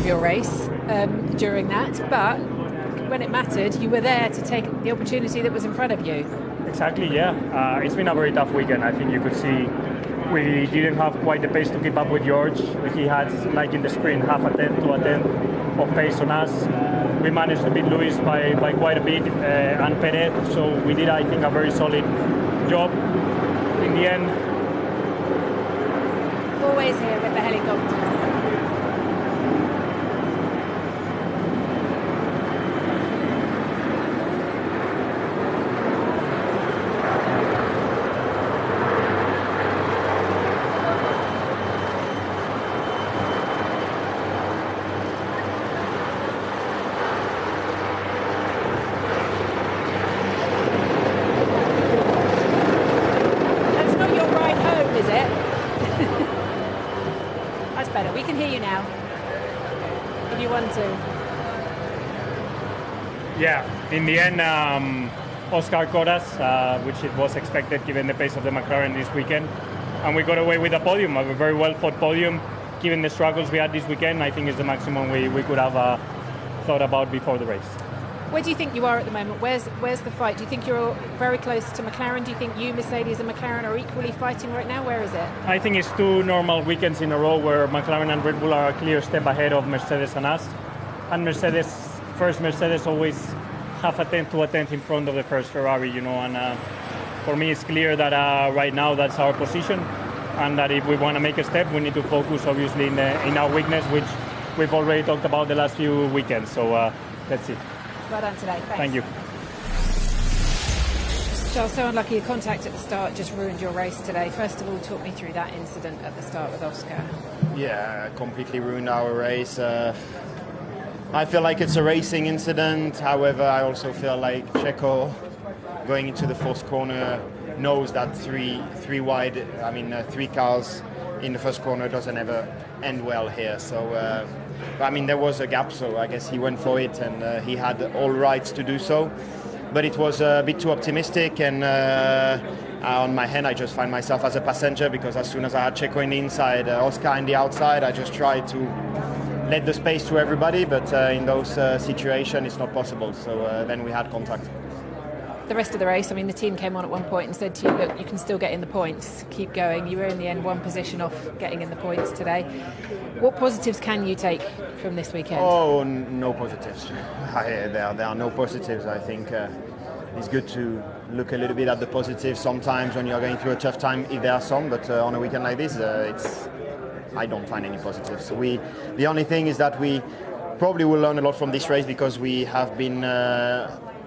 your race during that, but when it mattered, you were there to take the opportunity that was in front of you. Exactly, yeah. It's been a very tough weekend. I think you could see we didn't have quite the pace to keep up with George. He had, like in the sprint, half a tenth to a tenth of pace on us. We managed to beat Lewis by quite a bit and Perez, so we did, I think, a very solid job. In the end, always here with the helicopters. Better. We can hear you now, if you want to. Yeah, in the end, Oscar caught us, which it was expected given the pace of the McLaren this weekend. And we got away with a podium, a very well-fought podium. Given the struggles we had this weekend, I think it's the maximum we could have thought about before the race. Where do you think you are at the moment? Where's the fight? Do you think you're very close to McLaren? Do you think you, Mercedes and McLaren are equally fighting right now? Where is it? I think it's two normal weekends in a row where McLaren and Red Bull are a clear step ahead of Mercedes and us. And Mercedes always half a tenth to a tenth in front of the first Ferrari, you know. And for me, it's clear that right now that's our position, and that if we want to make a step, we need to focus obviously in our weakness, which we've already talked about the last few weekends. So let's see. Well done today. Thanks. Thank you. Charles, so unlucky. A contact at the start just ruined your race today. First of all, talk me through that incident at the start with Oscar. Yeah, completely ruined our race. I feel like it's a racing incident. However, I also feel like Checo, going into the fourth corner, knows that three cars in the first corner doesn't ever end well here. So. I mean, there was a gap, so I guess he went for it, and he had all rights to do so. But it was a bit too optimistic, and on my hand, I just find myself as a passenger, because as soon as I had Checo in the inside, Oscar in the outside, I just tried to let the space to everybody, but in those situations, it's not possible. So then we had contact. The rest of the race, I mean, the team came on at one point and said to you, look, you can still get in the points, keep going. You were in the end one position off getting in the points today. What positives can you take from this weekend? Oh, no positives. There are no positives. I think it's good to look a little bit at the positives sometimes when you're going through a tough time, if there are some, but on a weekend like this, I don't find any positives. The only thing is that we probably will learn a lot from this race, because we have been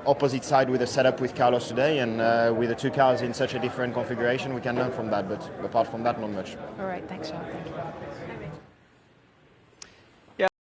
opposite side with the setup with Carlos today, and with the two cars in such a different configuration, we can learn from that, but apart from that, not much. All right, thanks, Charles. Thank you.